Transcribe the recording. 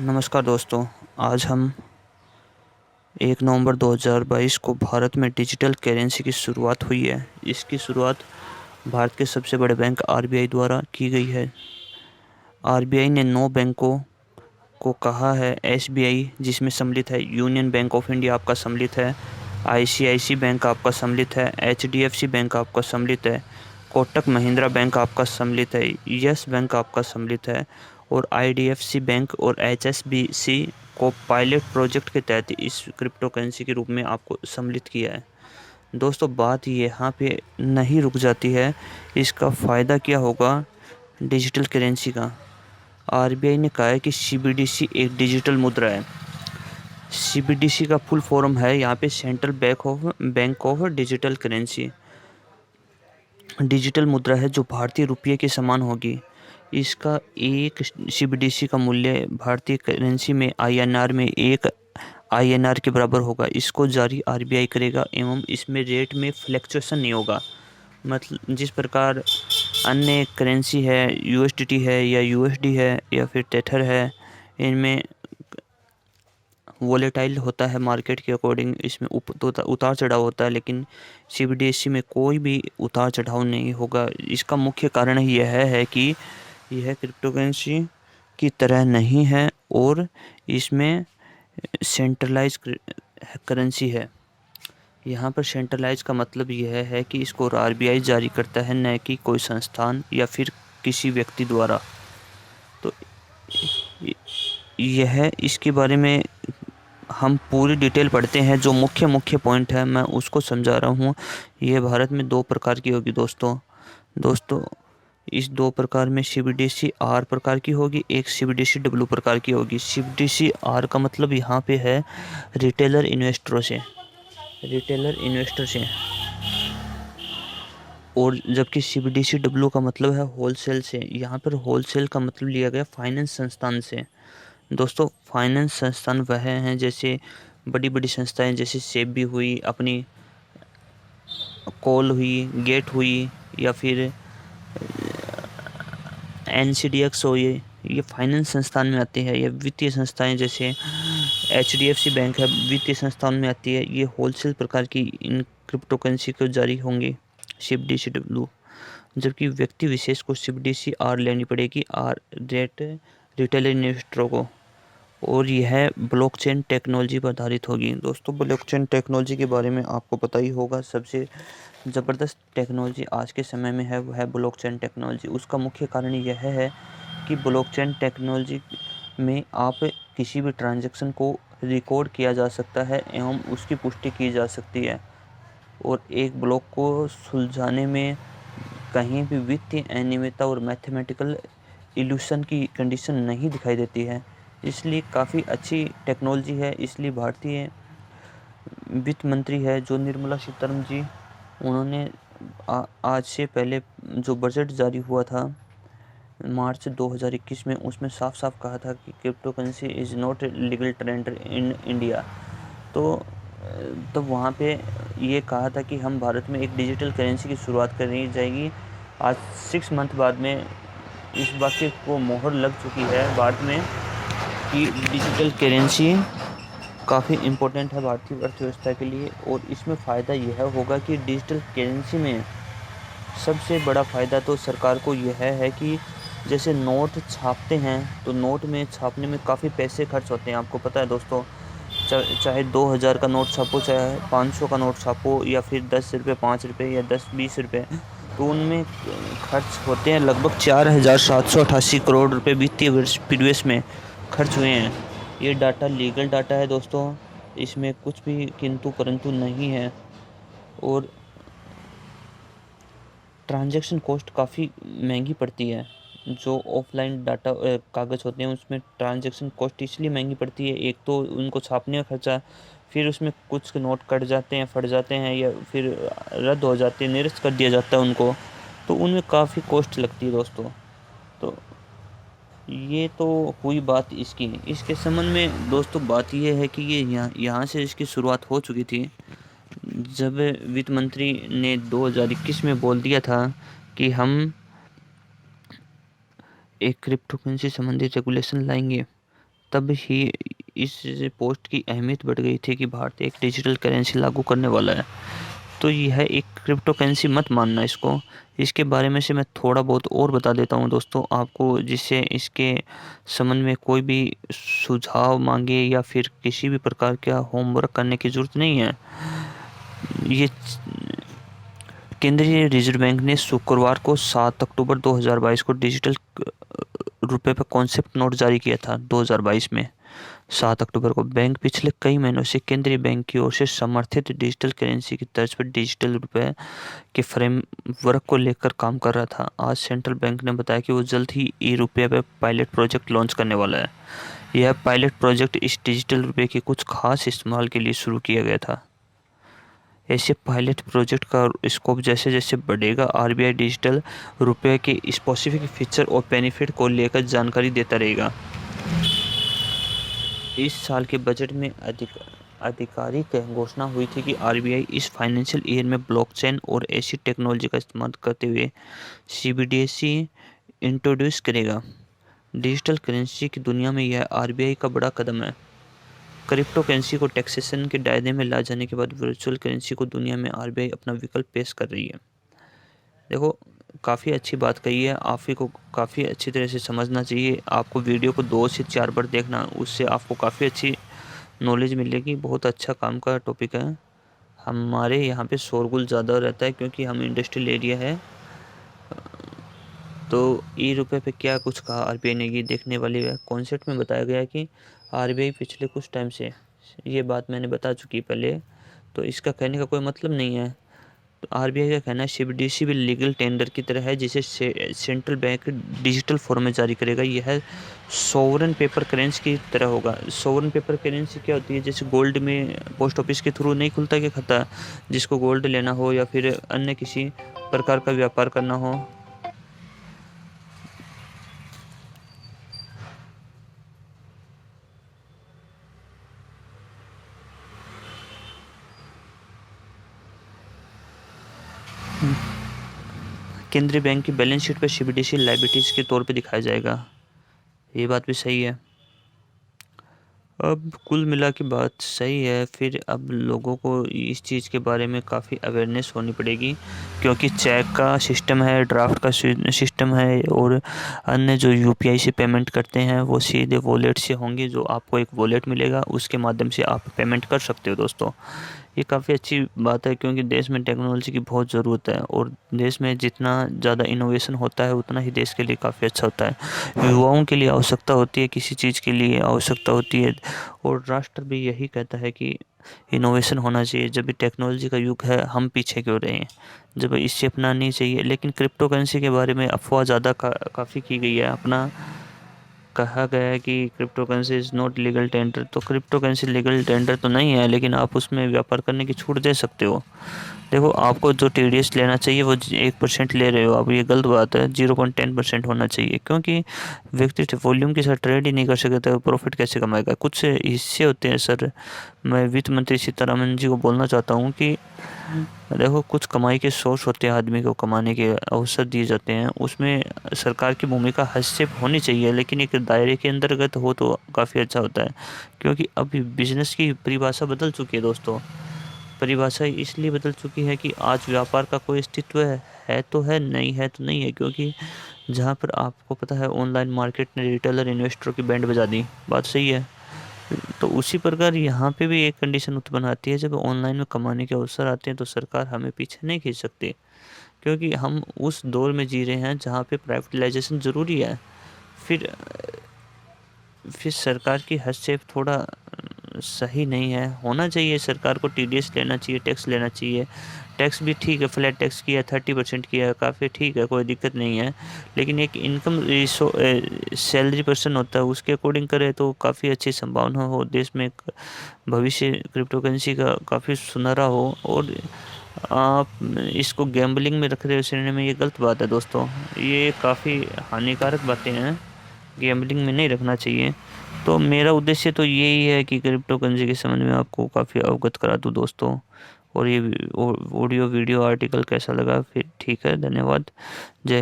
नमस्कार दोस्तों। आज हम 1 नवंबर 2022 को भारत में डिजिटल करेंसी की शुरुआत हुई है। इसकी शुरुआत भारत के सबसे बड़े बैंक आरबीआई द्वारा की गई है। आरबीआई ने 9 बैंकों को कहा है, एसबीआई जिसमें सम्मिलित है, यूनियन बैंक ऑफ इंडिया आपका सम्मिलित है, आईसीआईसी बैंक आपका सम्मिलित है, एचडीएफसी बैंक आपका सम्मिलित है, कोटक महिंद्रा बैंक आपका सम्मिलित है, यस बैंक आपका सम्मिलित है और आईडीएफसी बैंक और एचएसबीसी को पायलट प्रोजेक्ट के तहत इस क्रिप्टो करेंसी के रूप में आपको सम्मिलित किया है। दोस्तों, बात यहाँ पे नहीं रुक जाती है। इसका फ़ायदा क्या होगा डिजिटल करेंसी का? आरबीआई ने कहा है कि सीबीडीसी एक डिजिटल मुद्रा है। सीबीडीसी का फुल फॉर्म है यहाँ पे central bank of digital currency. Digital मुद्रा है जो भारतीय रुपये के समान होगी। इसका एक सीबीडीसी का मूल्य भारतीय करेंसी में आईएनआर में 1 आईएनआर के बराबर होगा। इसको जारी आरबीआई करेगा एवं इसमें रेट में फ्लक्चुएशन नहीं होगा। मतलब जिस प्रकार अन्य करेंसी है, यूएसडीटी है या यूएसडी है या फिर टेथर है, इनमें वोलेटाइल होता है मार्केट के अकॉर्डिंग, इसमें उतार चढ़ाव होता है, लेकिन सीबीडीसी में कोई भी उतार चढ़ाव नहीं होगा। इसका मुख्य कारण यह है कि यह क्रिप्टो करेंसी की तरह नहीं है और इसमें सेंट्रलाइज करेंसी है। यहाँ पर सेंट्रलाइज का मतलब यह है कि इसको आरबीआई जारी करता है, न कि कोई संस्थान या फिर किसी व्यक्ति द्वारा। तो यह इसके बारे में हम पूरी डिटेल पढ़ते हैं। जो मुख्य पॉइंट है मैं उसको समझा रहा हूँ। ये भारत में 2 प्रकार की होगी दोस्तों। इस 2 प्रकार में सीबीडीसी आर प्रकार की होगी, एक सीबीडीसी डब्ल्यू प्रकार की होगी। सीबीडीसी आर का मतलब यहाँ पे है रिटेलर इन्वेस्टर से, और जबकि सीबीडीसी डब्ल्यू का मतलब है होलसेल से। यहाँ पर होलसेल का मतलब लिया गया फाइनेंस संस्थान से। दोस्तों, फाइनेंस संस्थान वह हैं जैसे बड़ी संस्थाएं, जैसे सेबी हुई, अपनी कॉल हुई, गेट हुई या फिर एनसीडीएक्स हो। ये फाइनेंस संस्थान में आती है। ये वित्तीय संस्थाएं जैसे एचडीएफसी बैंक है, वित्तीय संस्थान में आती है। ये होलसेल प्रकार की इन क्रिप्टो करेंसी को जारी होंगी सीबीडीसी डब्ल्यू। जबकि व्यक्ति विशेष को सीबीडीसी आर लेनी पड़ेगी, आर रेट रिटेल इन्वेस्टरों को, और यह ब्लॉकचेन टेक्नोलॉजी पर आधारित होगी। दोस्तों, ब्लॉकचेन टेक्नोलॉजी के बारे में आपको पता ही होगा। सबसे ज़बरदस्त टेक्नोलॉजी आज के समय में है वह है ब्लॉकचेन टेक्नोलॉजी। उसका मुख्य कारण यह है कि ब्लॉकचेन टेक्नोलॉजी में आप किसी भी ट्रांजैक्शन को रिकॉर्ड किया जा सकता है एवं उसकी पुष्टि की जा सकती है, और एक ब्लॉक को सुलझाने में कहीं भी वित्तीय अनियमितता और मैथमेटिकल इल्यूशन की कंडीशन नहीं दिखाई देती है। इसलिए काफ़ी अच्छी टेक्नोलॉजी है। इसलिए भारतीय वित्त मंत्री है जो निर्मला सीतारमण जी, उन्होंने आज से पहले जो बजट जारी हुआ था मार्च 2021 में, उसमें साफ कहा था कि crypto currency is not legal tender in India. तो वहाँ पे ये कहा था कि हम भारत में एक डिजिटल करेंसी की शुरुआत करनी जाएगी। आज 6 मंथ बाद में इस वाक्य को मोहर लग चुकी है भारत में कि डिजिटल करेंसी काफ़ी इम्पोर्टेंट है भारतीय अर्थव्यवस्था के लिए। और इसमें फ़ायदा यह होगा कि डिजिटल करेंसी में सबसे बड़ा फ़ायदा तो सरकार को यह है कि जैसे नोट छापते हैं तो नोट में छापने में काफ़ी पैसे खर्च होते हैं। आपको पता है दोस्तों, चाहे 2000 का नोट छापो, चाहे 500 का नोट छापो, या फिर 10 रुपये, 5 रुपये या 10-20 रुपये, तो उनमें खर्च होते हैं लगभग 4788 करोड़ रुपए वित्तीय वर्ष पीरियड में खर्च हुए हैं। ये डाटा लीगल डाटा है दोस्तों, इसमें कुछ भी किंतु परंतु नहीं है। और ट्रांजैक्शन कॉस्ट काफ़ी महंगी पड़ती है। जो ऑफलाइन डाटा कागज़ होते हैं उसमें ट्रांजैक्शन कॉस्ट इसलिए महंगी पड़ती है, एक तो उनको छापने का खर्चा, फिर उसमें कुछ नोट कट जाते हैं, फट जाते हैं, या फिर रद्द हो जाते हैं, निरस्त कर दिया जाता है उनको, तो उनमें काफ़ी कॉस्ट लगती है दोस्तों। तो ये तो हुई बात इसकी। इसके संबंध में दोस्तों बात ये है कि ये यहाँ से इसकी शुरुआत हो चुकी थी जब वित्त मंत्री ने 2021 में बोल दिया था कि हम एक क्रिप्टो करेंसी संबंधित रेगुलेशन लाएंगे। तब ही इस पोस्ट की अहमियत बढ़ गई थी कि भारत एक डिजिटल करेंसी लागू करने वाला है। तो यह एक क्रिप्टो करेंसी मत मानना इसको। इसके बारे में से मैं थोड़ा बहुत और बता देता हूँ दोस्तों आपको, जिससे इसके संबंध में कोई भी सुझाव मांगे या फिर किसी भी प्रकार का होमवर्क करने की ज़रूरत नहीं है। ये केंद्रीय रिजर्व बैंक ने शुक्रवार को 7 अक्टूबर 2022 को डिजिटल रुपए पर कॉन्सेप्ट नोट जारी किया था। 2022 में 7 अक्टूबर को बैंक पिछले कई महीनों से केंद्रीय बैंक की ओर से समर्थित डिजिटल करेंसी की तर्ज पर डिजिटल रुपए के फ्रेमवर्क को लेकर काम कर रहा था। आज सेंट्रल बैंक ने बताया कि वो जल्द ही ई रुपये पर पायलट प्रोजेक्ट लॉन्च करने वाला है। यह पायलट प्रोजेक्ट इस डिजिटल रुपये के कुछ खास इस्तेमाल के लिए शुरू किया गया था। ऐसे पायलट प्रोजेक्ट का स्कोप जैसे जैसे बढ़ेगा, आरबीआई डिजिटल रुपये के स्पेसिफिक फीचर और बेनिफिट को लेकर जानकारी देता रहेगा। इस साल के बजट में आधिकारिक घोषणा हुई थी कि आरबीआई इस फाइनेंशियल ईयर में ब्लॉकचेन और ऐसी टेक्नोलॉजी का इस्तेमाल करते हुए सीबीडीसी इंट्रोड्यूस करेगा। डिजिटल करेंसी की दुनिया में यह आरबीआई का बड़ा कदम है। क्रिप्टो करेंसी को टैक्सेशन के दायरे में ला जाने के बाद वर्चुअल करेंसी को दुनिया में आरबीआई अपना विकल्प पेश कर रही है। देखो, काफ़ी अच्छी बात कही है, आप ही को काफ़ी अच्छी तरह से समझना चाहिए। आपको वीडियो को 2 से 4 बार देखना, उससे आपको काफ़ी अच्छी नॉलेज मिलेगी। बहुत अच्छा काम का टॉपिक है। हमारे यहाँ पे शोरगुल ज़्यादा रहता है क्योंकि हम इंडस्ट्रियल एरिया है। तो ई रुपये पे क्या कुछ कहा आरबीआई ने, ये देखने वाली है। कॉन्सेप्ट में बताया गया कि आरबीआई पिछले कुछ टाइम से, ये बात मैंने बता चुकी पहले, तो इसका कहने का कोई मतलब नहीं है। तो आरबीआई का कहना है सीबीडीसी भी लीगल टेंडर की तरह है जिसे सेंट्रल बैंक डिजिटल फॉर्म में जारी करेगा। यह सोवरन पेपर करेंसी की तरह होगा। सोवरन पेपर करेंसी क्या होती है? जैसे गोल्ड में पोस्ट ऑफिस के थ्रू नहीं खुलता क्या खाता, जिसको गोल्ड लेना हो या फिर अन्य किसी प्रकार का व्यापार करना हो। केंद्रीय बैंक की बैलेंस शीट पर सीबीडीसी लायबिलिटीज के तौर पे दिखाया जाएगा। ये बात भी सही है। अब कुल मिला के बात सही है। फिर अब लोगों को इस चीज़ के बारे में काफ़ी अवेयरनेस होनी पड़ेगी, क्योंकि चेक का सिस्टम है, ड्राफ्ट का सिस्टम है, और अन्य जो यूपीआई से पेमेंट करते हैं वो सीधे वॉलेट से होंगे। जो आपको एक वॉलेट मिलेगा, उसके माध्यम से आप पेमेंट कर सकते हो दोस्तों। ये काफ़ी अच्छी बात है क्योंकि देश में टेक्नोलॉजी की बहुत ज़रूरत है, और देश में जितना ज़्यादा इनोवेशन होता है उतना ही देश के लिए काफ़ी अच्छा होता है। युवाओं के लिए आवश्यकता होती है, किसी चीज़ के लिए आवश्यकता होती है, और राष्ट्र भी यही कहता है कि इनोवेशन होना चाहिए। जब भी टेक्नोलॉजी का युग है, हम पीछे क्यों रहे हैं, जब इसे अपनानी चाहिए। लेकिन क्रिप्टो करेंसी के बारे में अफवाह ज़्यादा काफ़ी की गई है। अपना कहा गया है कि crypto currency is not legal tender. तो क्रिप्टो करेंसी लीगल टेंडर तो नहीं है, लेकिन आप उसमें व्यापार करने की छूट दे सकते हो। देखो, आपको जो टीडीएस लेना चाहिए वो 1% ले रहे हो आप, ये गलत बात है। 0.10% होना चाहिए, क्योंकि व्यक्ति वॉल्यूम के साथ ट्रेड ही नहीं कर सकता तो प्रॉफिट कैसे कमाएगा। कुछ हिस्से होते हैं सर। मैं वित्त मंत्री सीतारमन जी को बोलना चाहता हूँ कि देखो, कुछ कमाई के सोर्स होते हैं, आदमी को कमाने के अवसर दिए जाते हैं, उसमें सरकार की भूमिका हस्तक्षेप होनी चाहिए, लेकिन एक दायरे के अंतर्गत हो तो काफ़ी अच्छा होता है। क्योंकि अभी बिजनेस की परिभाषा बदल चुकी है दोस्तों। परिभाषा इसलिए बदल चुकी है कि आज व्यापार का कोई अस्तित्व है तो है, नहीं है तो नहीं है। क्योंकि जहाँ पर आपको पता है ऑनलाइन मार्केट ने रिटेलर इन्वेस्टरों की बैंड बजा दी, बात सही है। तो उसी प्रकार यहाँ पे भी एक कंडीशन उत्पन्न आती है, जब ऑनलाइन में कमाने के अवसर आते हैं तो सरकार हमें पीछे नहीं खींच सकती, क्योंकि हम उस दौर में जी रहे हैं जहाँ पे प्राइवेटाइजेशन ज़रूरी है। फिर सरकार की हस्तक्षेप थोड़ा सही नहीं है। होना चाहिए सरकार को टीडीएस लेना चाहिए, टैक्स लेना चाहिए। टैक्स भी ठीक है, फ्लैट टैक्स किया, 30% किया, काफ़ी ठीक है, कोई दिक्कत नहीं है। लेकिन एक इनकम सैलरी पर्सन होता है, उसके अकॉर्डिंग करे तो काफ़ी अच्छी संभावना हो देश में भविष्य क्रिप्टो करेंसी का काफ़ी सुनहरा हो। और आप इसको गैम्बलिंग में रख रहे हो श्रेणी में, ये गलत बात है दोस्तों। ये काफ़ी हानिकारक बातें हैं, गैम्बलिंग में नहीं रखना चाहिए। तो मेरा उद्देश्य तो यही है कि क्रिप्टो करेंसी के संबंध में आपको काफ़ी अवगत करा दूँ दोस्तों। और ये ऑडियो वीडियो आर्टिकल कैसा लगा, फिर ठीक है, धन्यवाद। जय